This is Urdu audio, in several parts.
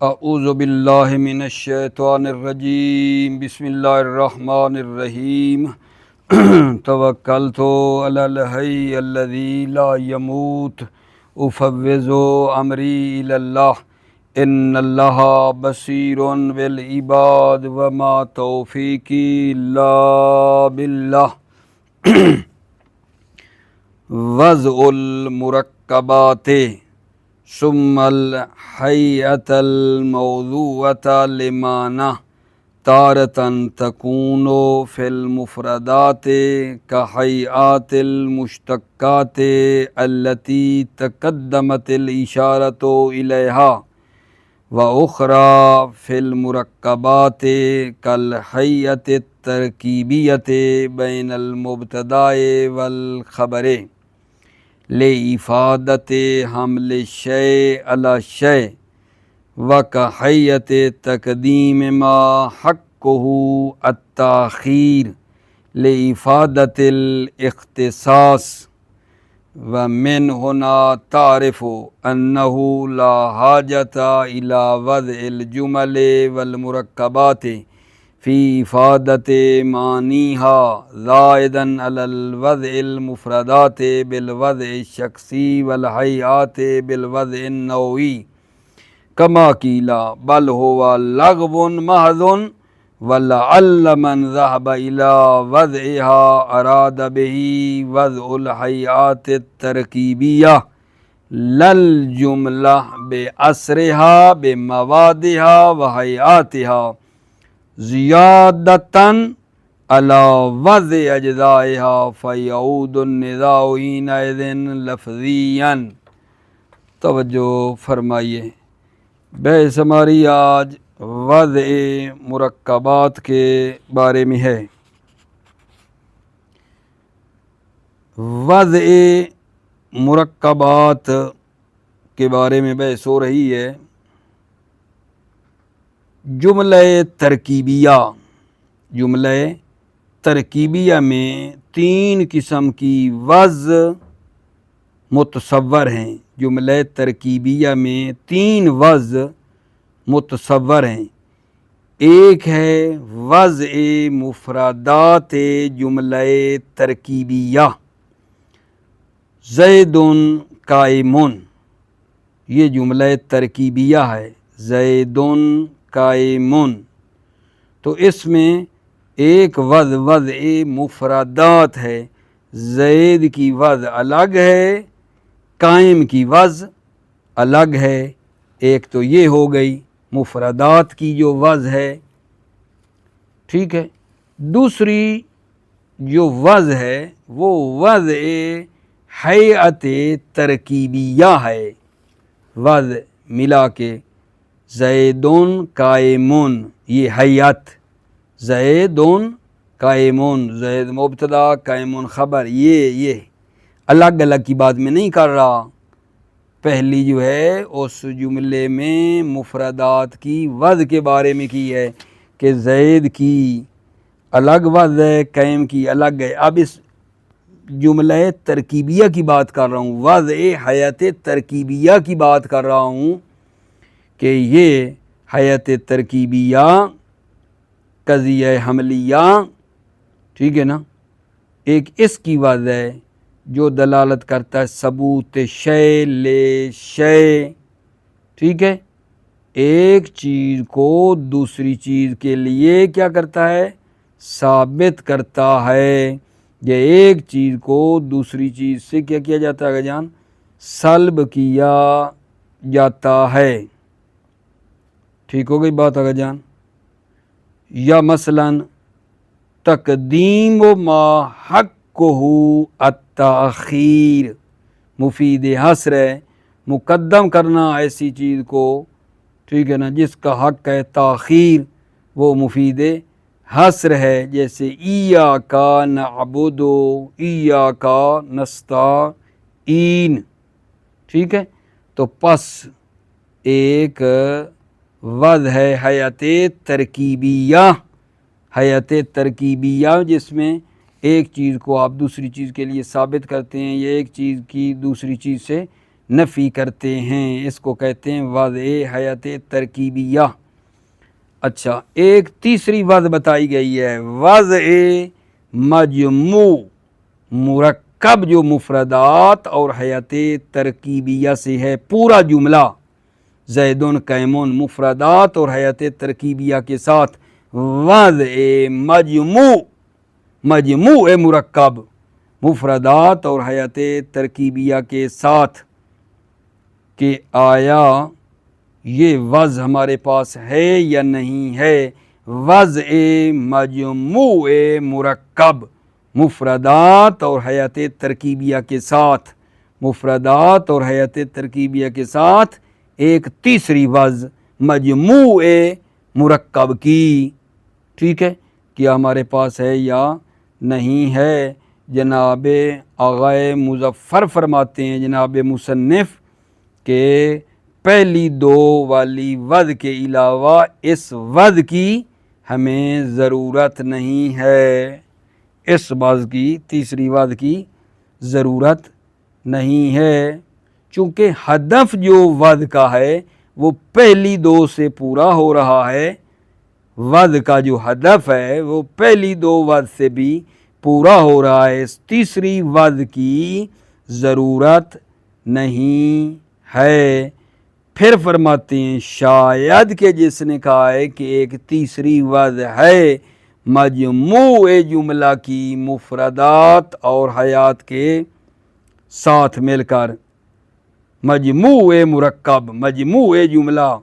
اعوذ باللہ من الشیطان الرجیم بسم اللہ الرحمن الرحیم توکلت علی الحی الذی لا یموت افوض امری الی اللہ ان اللہ بصیر بالعباد وما توفیقی الا باللہ وضع المرکبات ثم الحیۃ الموضوعۃ لمعنی تارة تکون فی المفردات کہیئات المشتقات التي تقدمت الاشارۃ الیہا واخری فی المرکبات کالحیۃ الترکیبیۃ بین المبتداء والخبر لإفادۃ حمل الشیء علی الشیء وکحیۃ تقدیم ما حقہ التاخیر لإفادۃ الاختصاص ومن ہنا تعرف انہ لا حاجۃ الی وضع الجمل والمرکبات فی افادۃ معانیها زائدا علی الوضع المفردات بالوضع الشخصی والحیات بالوضع النوعی کما قیل بل هو لغو محض ولعل من ذهب الی وضعها اراد به وضع الحیات الترکیبیہ للجملہ باسرها بموادها وحیاتها زیادتاً علی وضع اجزائها فیعود النزاع حینئذ لفظیاً۔ توجہ فرمائیے، بحث ہماری آج وضع مرکبات کے بارے میں ہے۔ وضع مرکبات کے بارے میں بحث ہو رہی ہے۔ جملہ ترکیبیہ میں تین قسم کی وضع متصور ہیں۔ جملہ ترکیبیہ میں تین وضع متصور ہیں۔ ایک ہے وضع مفردات جملہ ترکیبیہ، زید قائم، یہ جملہ ترکیبیہ ہے، زید قائم۔ تو اس میں ایک وضع مفردات ہے، زید کی وضع الگ ہے، قائم کی وضع الگ ہے۔ ایک تو یہ ہو گئی مفردات کی جو وضع ہے، ٹھیک ہے۔ دوسری جو وضع ہے وہ وضع ہیئت ترکیبیہ ہے، وضع ملا کے زیدون قائمون، یہ ہیئت، زیدون قائمون، زید مبتدا قائمون خبر، یہ الگ الگ کی بات میں نہیں کر رہا۔ پہلی جو ہے اس جملے میں مفردات کی وضع کے بارے میں کی ہے کہ زید کی الگ وضع ہے، قائم کی الگ ہے۔ اب اس جملہ ترکیبیہ کی بات کر رہا ہوں، وضع حیات ترکیبیہ کی بات کر رہا ہوں کہ یہ حیات ترکیبیہ قضیہ حملیہ، ٹھیک ہے نا، ایک اس کی وضع ہے جو دلالت کرتا ہے ثبوت شے لے شے، ٹھیک ہے۔ ایک چیز کو دوسری چیز کے لیے کیا کرتا ہے؟ ثابت کرتا ہے۔ یہ ایک چیز کو دوسری چیز سے کیا کیا جاتا ہے جان؟ سلب کیا جاتا ہے۔ ٹھیک ہو گئی بات آگا جان؟ یا مثلا تقدیم ما حقہ التاخیر، مفید حصر ہے، مقدم کرنا ایسی چیز کو، ٹھیک ہے نا، جس کا حق ہے تاخیر، وہ مفید حصر ہے۔ جیسے ایاک نعبد ایاک نستعین، ٹھیک ہے۔ تو پس ایک وضع ہے حیات ترکیبیہ، حیات ترکیبیہ جس میں ایک چیز کو آپ دوسری چیز کے لیے ثابت کرتے ہیں، یا ایک چیز کی دوسری چیز سے نفی کرتے ہیں، اس کو کہتے ہیں وضع حیت ترکیبیہ۔ اچھا، ایک تیسری وضع بتائی گئی ہے، وضع مجموع مرکب، جو مفردات اور حیت ترکیبیہ سے ہے۔ پورا جملہ زیدن قائمون مفردات اور حیت ترکیبیہ کے ساتھ، وضع مجموع مرکب مفردات اور حیت ترکیبیہ کے ساتھ، کہ آیا یہ وضع ہمارے پاس ہے یا نہیں ہے۔ وضع مجموع مرکب مفردات اور حیت ترکیبیہ کے ساتھ، مفردات اور حیت ترکیبیہ کے ساتھ ایک تیسری وضع مجموع مرکب کی، ٹھیک ہے، کیا ہمارے پاس ہے یا نہیں ہے۔ جناب آغائے مظفر فرماتے ہیں، جناب مصنف، کہ پہلی دو والی وضع کے علاوہ اس وضع کی ہمیں ضرورت نہیں ہے، اس وضع کی، تیسری وضع کی ضرورت نہیں ہے، چونکہ ہدف جو وضع کا ہے وہ پہلی دو سے پورا ہو رہا ہے۔ وضع کا جو ہدف ہے وہ پہلی دو وضع سے بھی پورا ہو رہا ہے، اس تیسری وضع کی ضرورت نہیں ہے۔ پھر فرماتے ہیں شاید کہ جس نے کہا ہے کہ ایک تیسری وضع ہے مجموع جملہ کی مفردات اور حیات کے ساتھ مل کر، مجموع مرکب مجموع جملہ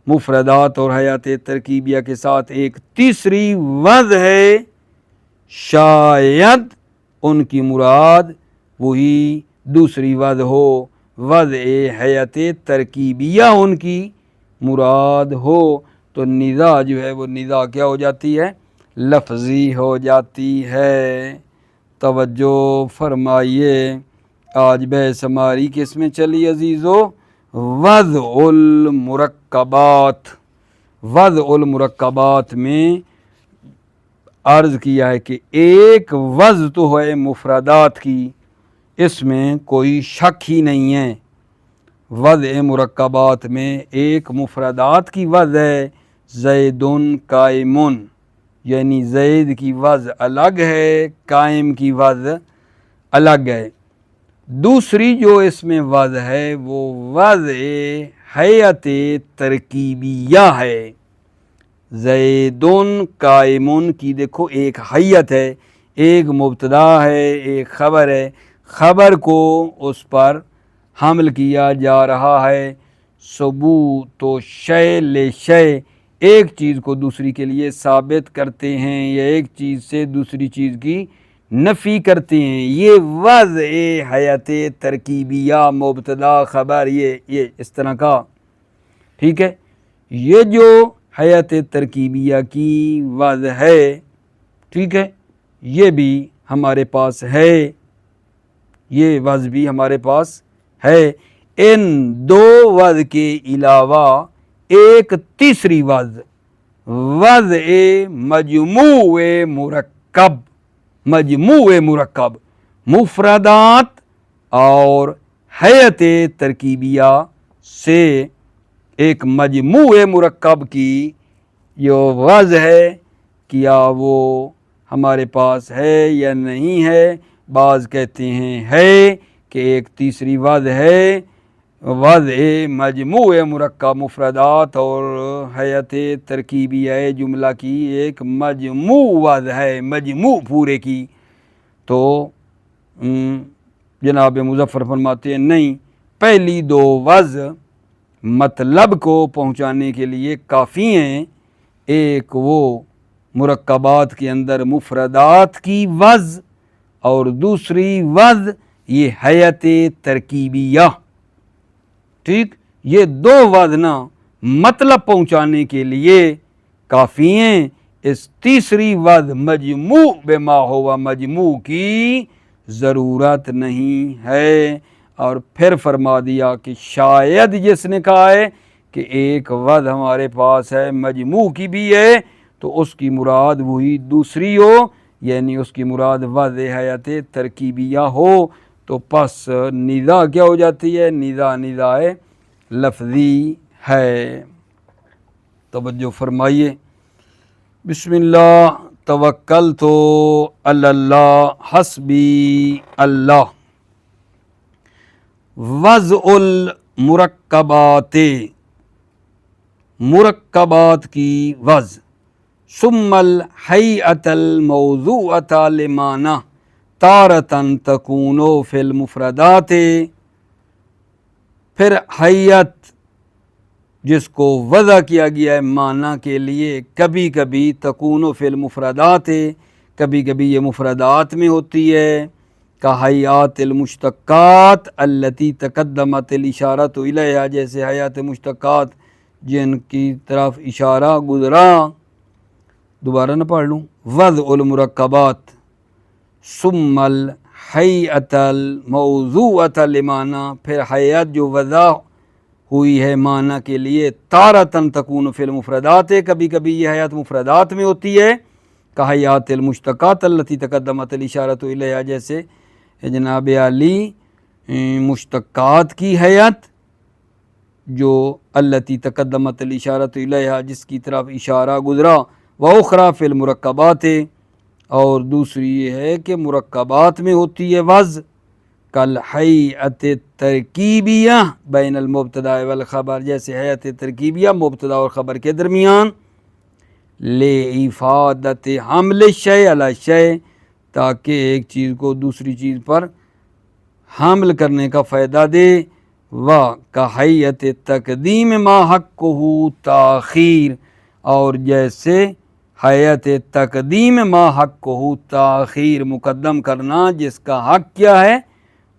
مفردات اور حیات ترکیبیہ کے ساتھ ایک تیسری وضع ہے، شاید ان کی مراد وہی دوسری وضع ہو، وضع حیات ترکیبیہ ان کی مراد ہو، تو ندا جو ہے وہ ندا کیا ہو جاتی ہے، لفظی ہو جاتی ہے۔ توجہ فرمائیے، آج بحث ہماری کس میں چلی عزیزو، وضع المرکبات۔ وضع المرکبات میں عرض کیا ہے کہ ایک وضع تو ہے مفردات کی، اس میں کوئی شک ہی نہیں ہے۔ وضع مرکبات میں ایک مفردات کی وضع ہے، زیدن قائمون، یعنی زید کی وضع الگ ہے، قائم کی وضع الگ ہے۔ دوسری جو اس میں وضع ہے وہ وضع حیت ترکیبیہ ہے۔ زیدن قائمون کی دیکھو ایک حیت ہے، ایک مبتدا ہے، ایک خبر ہے، خبر کو اس پر حمل کیا جا رہا ہے، ثبوت و شے لے شے، ایک چیز کو دوسری کے لیے ثابت کرتے ہیں یا ایک چیز سے دوسری چیز کی نفی کرتے ہیں، یہ وضع حیت ترکیبیہ، مبتدا خبر، یہ اس طرح کا، ٹھیک ہے۔ یہ جو حیت ترکیبیہ کی وضع ہے، ٹھیک ہے، یہ بھی ہمارے پاس ہے، یہ وضع بھی ہمارے پاس ہے۔ ان دو وضع کے علاوہ ایک تیسری وضع، وضع مجموع مرکب، مجموع مرکب مفردات اور حیت ترکیبیہ سے، ایک مجموع مرکب کی جو وضع ہے، کیا وہ ہمارے پاس ہے یا نہیں ہے۔ بعض کہتے ہیں ہے، کہ ایک تیسری وضع ہے، وضع مجموع مرکب مفردات اور حیت ترکیبیہ جملہ کی ایک مجموع وضع ہے، مجموع پورے کی۔ تو جناب مظفر فرماتے ہیں نہیں، پہلی دو وضع مطلب کو پہنچانے کے لیے کافی ہیں، ایک وہ مرکبات کے اندر مفردات کی وضع اور دوسری وضع یہ حیت ترکیبیہ، ٹھیک، یہ دو وضع نا مطلب پہنچانے کے لیے کافی ہیں، اس تیسری وضع مجموع بما ہوا مجموع کی ضرورت نہیں ہے۔ اور پھر فرما دیا کہ شاید جس نے کہا ہے کہ ایک وضع ہمارے پاس ہے مجموع کی بھی ہے، تو اس کی مراد وہی دوسری ہو، یعنی اس کی مراد وضع حیت ترکیبیہ ہو، تو پس ندا کیا ہو جاتی ہے؟ ندا ندائے لفظی ہے۔ توجہ فرمائیے، بسم اللہ توکلت علی اللہ حسبی اللہ۔ وضع المرکبات، مرکبات کی وضع، ثم الہیئۃ الموضوعۃ لمعنی تارۃ تکون فی المفردات، پھر حیت جس کو وضع کیا گیا ہے معنی کے لیے، کبھی کبھی تکون فی المفردات، کبھی کبھی یہ مفردات میں ہوتی ہے، کحیات المشتقات التی تقدمت الاشارۃ الیہا، جیسے حیات مشتقات جن کی طرف اشارہ گزرا۔ دوبارہ نہ پڑھ لوں، وضع المرکبات ثم الہیئۃ الموضوعۃ لمعنی، پھر حیات جو وضع ہوئی ہے معنی کے لیے، تارۃ تکون فی المفردات، کبھی کبھی یہ حیات مفردات میں ہوتی ہے، کحیات المشتقات التی تقدمت الاشارۃ الیہا، جیسے جناب علی مشتقات کی حیات جو التی تقدمت الاشارۃ الیہا، جس کی طرف اشارہ گزرا، واخری فی المرکبات، اور دوسری یہ ہے کہ مرکبات میں ہوتی ہے وضع، کالحیئۃ الترکیبیہ بین المبتدا والخبر، جیسے حیات ترکیبیہ مبتدا اور خبر کے درمیان، لافادۃ حمل الشیء علی الشیء، تاکہ ایک چیز کو دوسری چیز پر حمل کرنے کا فائدہ دے، وکحیئۃ تقدیم ما حقہ تاخیر، اور جیسے حیات تقدیم ما حقہ تاخیر، مقدم کرنا جس کا حق کیا ہے؟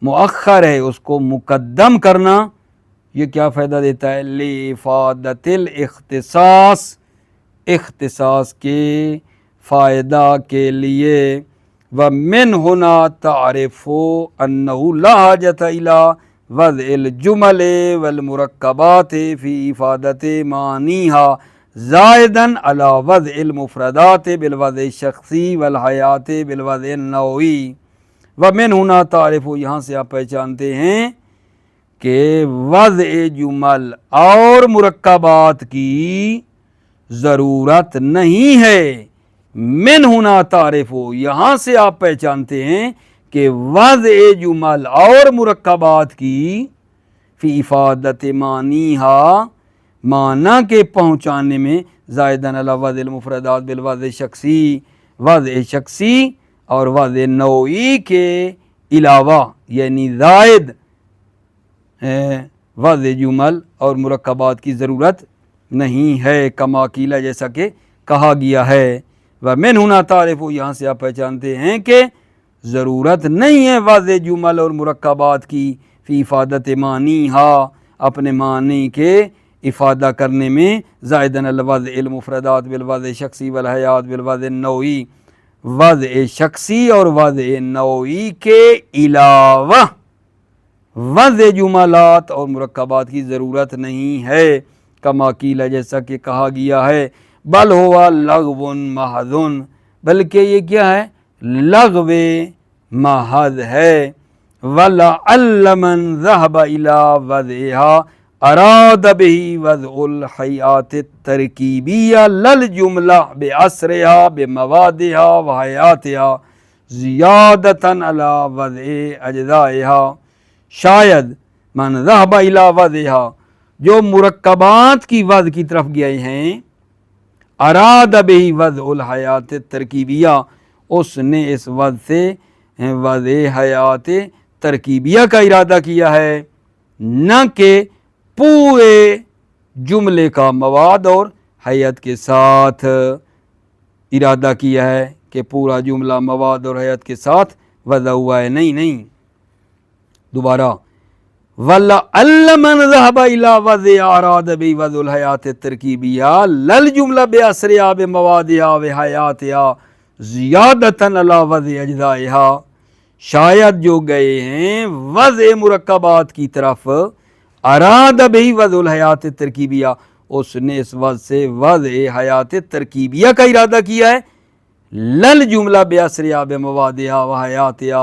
مؤخر ہے، اس کو مقدم کرنا، یہ کیا فائدہ دیتا ہے؟ لافادۃ الاختصاص، اختصاص کے فائدہ کے لیے، ومن ہنا تعرف انہ لا حاجۃ الی وضع الجمل والمرکبات فی افادۃ معانیہا زائدا علی وضع المفردات بالوضع الشخصی والحیات بالوضع النوعی۔ ومن ہنا تعرف، یہاں سے آپ پہچانتے ہیں کہ وضع جمل اور مرکبات کی ضرورت نہیں ہے۔ من ہنا تعرف، یہاں سے آپ پہچانتے ہیں کہ وضع جمل اور مرکبات کی فی افادت معنیہا، معنی کے پہنچانے میں، زائدن علی وضع المفردات بالوضع شخصی، وضع شخصی اور وضع نوعی کے علاوہ، یعنی زائد وضع جمل اور مرکبات کی ضرورت نہیں ہے، کما قیل، جیسا کہ کہا گیا ہے۔ ومن ہنا تعرف، یہاں سے آپ پہچانتے ہیں کہ ضرورت نہیں ہے وضع جمل اور مرکبات کی فی افادت معنیہا، اپنے معنی کے افادہ کرنے میں، زائدن علی وضع المفردات بالوضع شخصی والحیات بالوضع النوعی، وضع شخصی اور وضع نوعی کے علاوہ وضع جملات اور مرکبات کی ضرورت نہیں ہے، کما قیل، جیسا کہ کہا گیا ہے۔ بل ہوا لغو محض، بلکہ یہ کیا ہے؟ لغو محض ہے۔ ولعل من ذهب الى وضعها اراد به وضع الحیات الترکیبیہ للجملہ بأسرها بموادها وحیاتها زیادتا علی وضع اجزائها، شاید من ذهب الى وضعها، جو مرکبات کی وضع کی طرف گئے ہیں، اراد به وضع الحیات الترکیبیہ، اس نے اس وضع سے وضع حیات ترکیبیہ کا ارادہ کیا ہے، نہ کہ پورے جملے کا مواد اور حیات کے ساتھ ارادہ کیا ہے کہ پورا جملہ مواد اور حیات کے ساتھ وضع ہوا ہے، نہیں۔ دوبارہ، وَلَعَلَّ مَنْ ذَهَبَ إِلَى وَضْعِ أَرَادَ بِهِ وَضْعَ الْحَيَاةِ التَّرْكِيبِيَّةِ لَلْجُمْلَةِ بِأَسْرِهَا بِمَوَادِهَا وَحَيَاتِهَا زِيَادَةً عَلَى وَضْعِ أَجْزَائِهَا، شاید جو گئے ہیں وضع مرکبات کی طرف، اراد بہی وضع الحیات الترکیبیہ، اس نے اس وضع سے وضع حیات ترکیبیہ کا ارادہ کیا ہے، لل جملہ بیاسریا بموادہا وحیاتہا،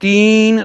3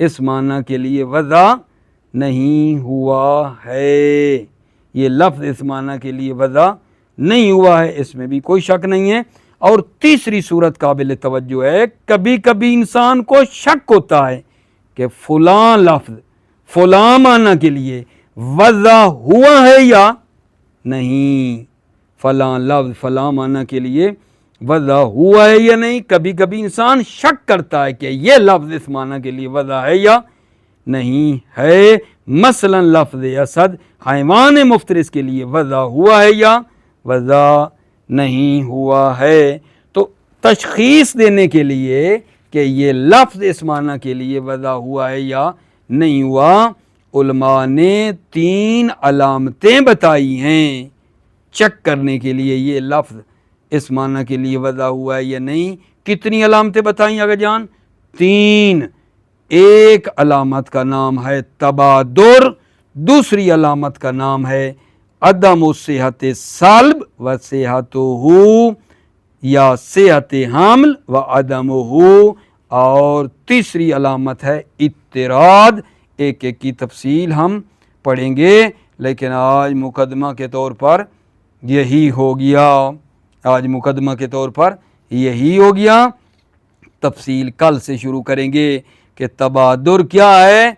اس معنی کے لیے وضع نہیں ہوا ہے، یہ لفظ اس معنی کے لیے وضع نہیں ہوا ہے، اس میں بھی کوئی شک نہیں ہے۔ اور تیسری صورت قابل توجہ ہے، کبھی کبھی انسان کو شک ہوتا ہے کہ فلاں لفظ فلاں معنی کے لیے وضع ہوا ہے یا نہیں، فلاں لفظ فلاں معنی کے لیے وضع ہوا ہے یا نہیں۔ کبھی کبھی انسان شک کرتا ہے کہ یہ لفظ اس معنی کے لیے وضع ہے یا نہیں ہے، مثلا لفظ اسد حیوان مفترس کے لیے وضع ہوا ہے یا وضع نہیں ہوا ہے۔ تو تشخیص دینے کے لیے کہ یہ لفظ اس معنی کے لیے وضع ہوا ہے یا نہیں ہوا، علماء نے 3 علامتیں بتائی ہیں چیک کرنے کے لیے یہ لفظ اس معنی کے لیے وضع ہوا ہے یا نہیں۔ کتنی علامتیں بتائیں آگے جان؟ 3۔ ایک علامت کا نام ہے تبادر، دوسری علامت کا نام ہے عدم صحت سلب و صحتہ یا صحت حمل و عدمہ، اور تیسری علامت ہے اضطراد۔ ایک ایک کی تفصیل ہم پڑھیں گے، لیکن آج مقدمہ کے طور پر یہی ہو گیا، آج مقدمہ کے طور پر یہی ہو گیا۔ تفصیل کل سے شروع کریں گے کہ تبادر کیا ہے،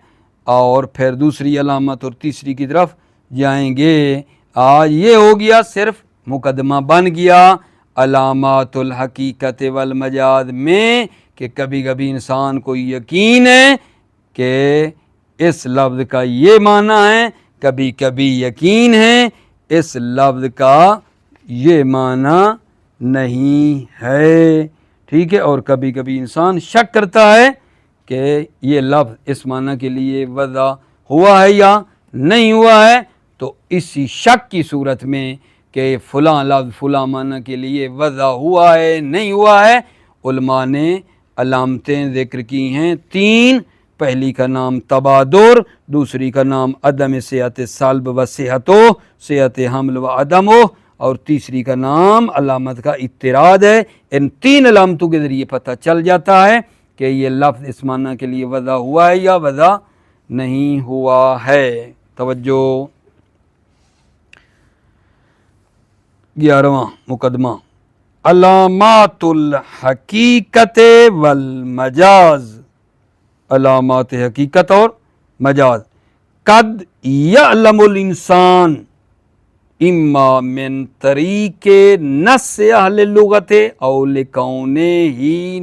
اور پھر دوسری علامت اور تیسری کی طرف جائیں گے۔ آج یہ ہو گیا، صرف مقدمہ بن گیا علامات الحقیقت والمجاز میں، کہ کبھی کبھی انسان کو یقین ہے کہ اس لفظ کا یہ معنی ہے، کبھی کبھی یقین ہے اس لفظ کا یہ معنی نہیں ہے، ٹھیک ہے، اور کبھی کبھی انسان شک کرتا ہے کہ یہ لفظ اس معنی کے لیے وضع ہوا ہے یا نہیں ہوا ہے۔ تو اسی شک کی صورت میں کہ فلاں لفظ فلاں معنی کے لیے وضع ہوا ہے نہیں ہوا ہے، علماء نے علامتیں ذکر کی ہیں 3۔ پہلی کا نام تبادر، دوسری کا نام عدم صحت سلب و صحتہ، صحت حمل و عدمہ، اور تیسری کا نام علامت کا اضطراد ہے۔ ان 3 علامتوں کے ذریعے پتہ چل جاتا ہے کہ یہ لفظ اس معنی کے لیے وضع ہوا ہے یا وضع نہیں ہوا ہے۔ توجہ۔ 11واں مقدمہ، علامات الحقیقت والمجاز، علامات حقیقت اور مجاز۔ قد یعلم الانسان اما من طریق نص اہل اللغت او لکونہ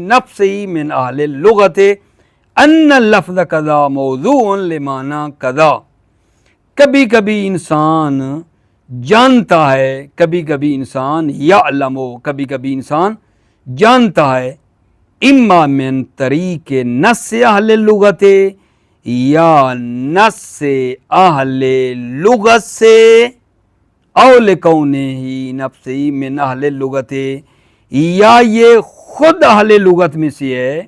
نفسہ من اہل اللغت ان اللفظ کذا موضوع لمعنی کذا۔ کبھی کبھی انسان جانتا ہے، کبھی کبھی انسان یعلم، کبھی کبھی انسان جانتا ہے، اما من طریق نص اہل اللغت، یا نص اہل لغت سے، او لکونہ نفسہ من اہل اللغت، یا یہ خود اہل لغت میں سے ہے،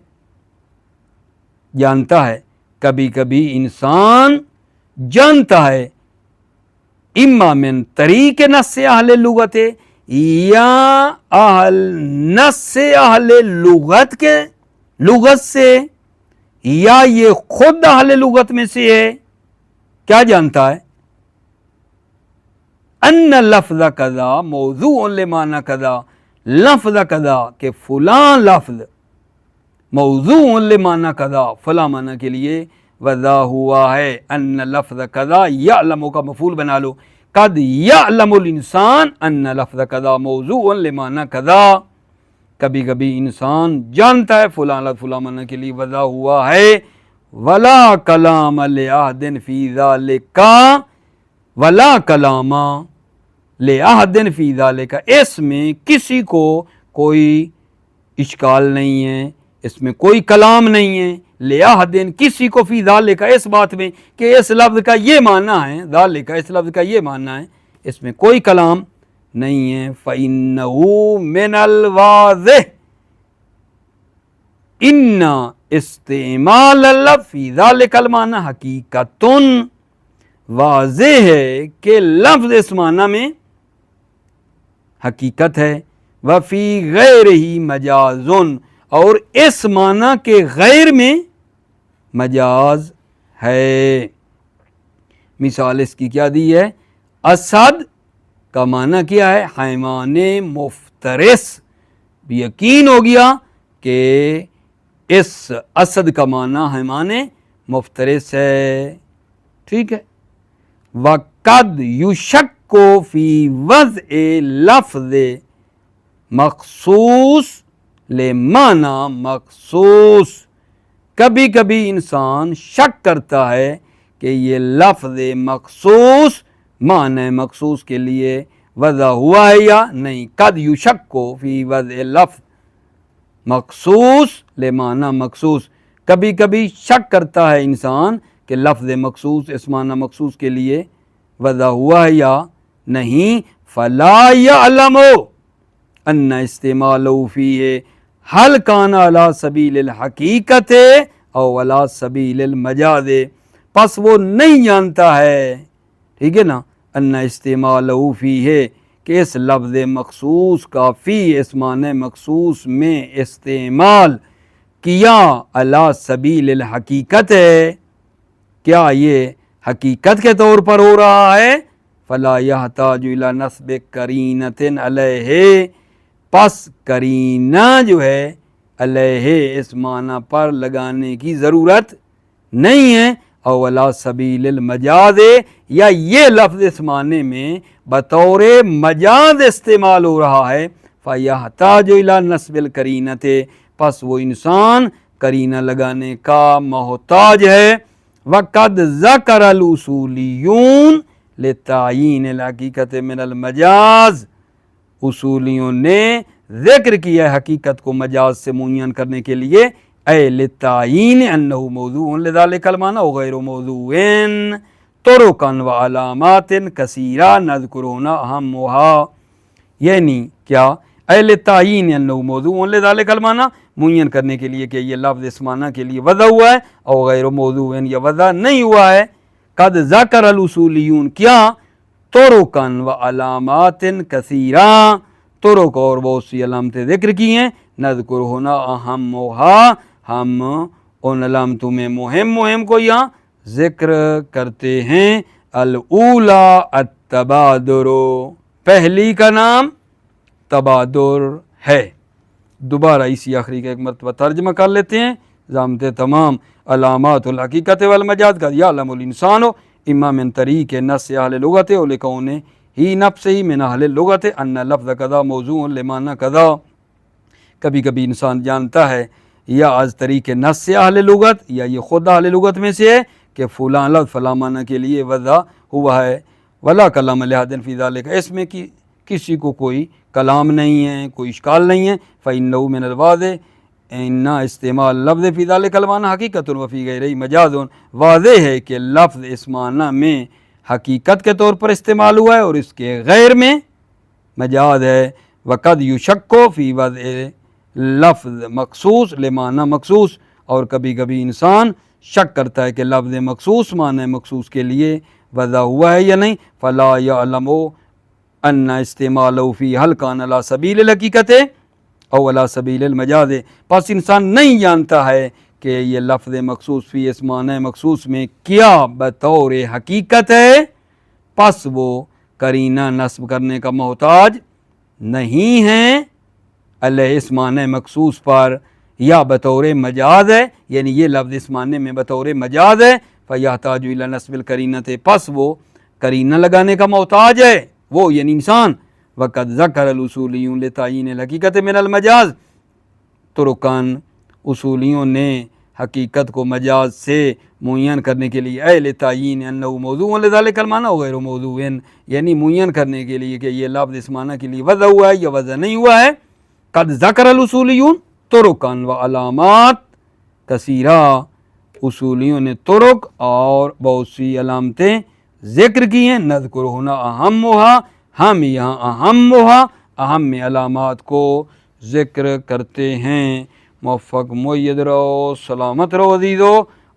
جانتا ہے۔ کبھی کبھی انسان جانتا ہے اما من طریق نص اہل لغت، یا نص اہل لغت کے لغت سے، یا یہ خود اہل لغت میں سے ہے، کیا جانتا ہے؟ ان لفظ کذا موضوع لمعنی کذا، لفظ کذا کہ فلاں لفظ موضوع لمعنی کذا فلاں معنی کے لیے وضع ہوا ہے۔ ان لفظ کذا یعلم کا مفعول بنا لو، قد یعلم الانسان ان لفظ کذا موضوع لمعنی کذا۔ کبھی کبھی انسان جانتا ہے فلاں لفظ فلاں معنی کے لیے وضع ہوا ہے۔ ولا کلام لأحد فی ذلک، ولا کلام لأحد فی ذلک، اس میں کسی کو کوئی اشکال نہیں ہے، اس میں کوئی کلام نہیں ہے، لأحد کسی کو، فی ذلک اس بات میں کہ اس لفظ کا یہ معنی ہے، ذالک اس لفظ کا یہ معنی ہے، اس میں کوئی کلام نہیں ہے۔ فإنہ من الواضح ان استعمال اللفظ فی ذلک المعنی حقیقت، واضح ہے کہ لفظ اس معنی میں حقیقت ہے۔ وفی غیرہ مجاز، اور اس معنی کے غیر میں مجاز ہے۔ مثال اس کی کیا دی ہے؟ اسد کا معنی کیا ہے؟ حیوان مفترس۔ یقین ہو گیا کہ اس اسد کا معنی حیوان مفترس ہے، ٹھیک ہے۔ وَقَدْ يُشَكُّ فِي وَضْعِ لفظ مخصوص لمعنی مخصوص، کبھی کبھی انسان شک کرتا ہے کہ یہ لفظ مخصوص معنی مخصوص کے لیے وضع ہوا ہے یا نہیں۔ قد یشک فی وضع لفظ مخصوص لمعنی مخصوص، کبھی کبھی شک کرتا ہے انسان کہ لفظ مخصوص اس معنی مخصوص کے لیے وضع ہوا ہے یا نہیں۔ فلا یعلم ان استعمالہ فیہ حل کان علی سبیل الحقیقت او علی سبیل المجاز، پس وہ نہیں جانتا ہے، ٹھیک ہے نا، ان استعمالہ فیہ کہ اس لفظ مخصوص کا فی اس معنی مخصوص میں استعمال کیا علی سبیل الحقیقت ہے، کیا یہ حقیقت کے طور پر ہو رہا ہے۔ فلا یحتاج الی نصب قرینۃ علیہ، پس قرینہ جو ہے علیہ اس معنی پر لگانے کی ضرورت نہیں ہے۔ او علی سبیل المجاز، یا یہ لفظ اس معنی میں بطور مجاز استعمال ہو رہا ہے۔ فیحتاج الی نصب القرینۃ، پس وہ انسان قرینہ لگانے کا محتاج ہے۔ وقد ذکر الاصولیون لتعیین الحقیقت من المجاز، اصولیوں نے ذکر کیا ہے حقیقت کو مجاز سے معین کرنے کے لیے، اے للتعیین انہ موضوع لذلک المعنی وغیر موضوع طرقا وعلامات کثیرہ نذکرہن اہمھا، یعنی کیا؟ اے للتعیین انہ موضوع لذلک المعنی، معین کرنے کے لیے کہ یہ لفظ اس معنی کے لیے وضع ہوا ہے، اور غیر موضوع یہ وضع نہیں ہوا ہے۔ قد ذکر الاصولیون کیا؟ طرقا وعلامات کثیرہ، طرق اور بہت سی علامتیں ذکر کی ہیں، نذکرہن اہمھا، ہم ان علامتوں میں مہم کو یہاں ذکر کرتے ہیں۔ الاولی التبادر، پہلی کا نام تبادر ہے۔ دوبارہ اسی آخری کا ایک مرتبہ ترجمہ کر لیتے ہیں، ضابط تمام۔ علامات الحقیقت والمجاز قد یعلم الانسان اما من طریق نص اہل لغت و لکونہ ہی نفسہ من اہل لغت ان لفظ کذا موضوع لمعنی کذا، کبھی کبھی انسان جانتا ہے یا از طریق نص اہل لغت، یا یہ خود اہل لغت میں سے ہے کہ فلاں لفظ فلاں معنی کے لیے وضع ہوا ہے۔ ولا کلام لحد فی ذلک، اس میں کسی کو کوئی کلام نہیں ہے، کوئی اشکال نہیں ہے۔ فإنہ من الواضح ان استعمال لفظ فی ذلک المعنی حقیقت وفی غیرہ مجاز، واضح ہے کہ لفظ اس معنی میں حقیقت کے طور پر استعمال ہوا ہے اور اس کے غیر میں مجاز ہے۔ وقد یشک فی وضع لفظ مخصوص لمعنی مخصوص، اور کبھی کبھی انسان شک کرتا ہے کہ لفظ مخصوص معنی مخصوص کے لیے وضع ہوا ہے یا نہیں۔ فلا یعلم ان استعمالہ فی حل کان علی سبیل الحقیقت او علی سبیل المجاز، پس انسان نہیں جانتا ہے کہ یہ لفظ مخصوص فی اس معنی مخصوص میں کیا بطور حقیقت ہے، پس وہ قرینہ نصب کرنے کا محتاج نہیں ہے علیہ اس معنی مخصوص پر، یا بطور مجاز ہے، یعنی یہ لفظ اس معنی میں بطور مجاز ہے۔ فیحتاج الی نصب القرینۃ، پس وہ قرینہ لگانے کا محتاج ہے، وہ یعنی انسان۔ وقد ذکر الاصولیون لتعیین الحقیقت من المجاز طرقاً، اصولیوں نے حقیقت کو مجاز سے معین کرنے کے لیے، اے لتعیین انہ موضوع لذلک المعنی وغیر موضوع، یعنی معین کرنے کے لیے کہ یہ لفظ اس معنی کے لیے وضع ہوا ہے یا وضع نہیں ہوا ہے۔ قد ذکر الاصولیون طرقاً وعلامات کثیرہ، اصولیوں نے طرق اور بہت سی علامتیں ذکر کی ہیں، نذکرہن اہمھا، ہم یہاں اہم علامات کو ذکر کرتے ہیں۔ موفق مؤید رہو، سلامت رہو عزیزو،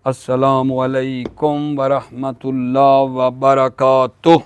السلام علیکم ورحمۃ اللہ وبرکاتہ۔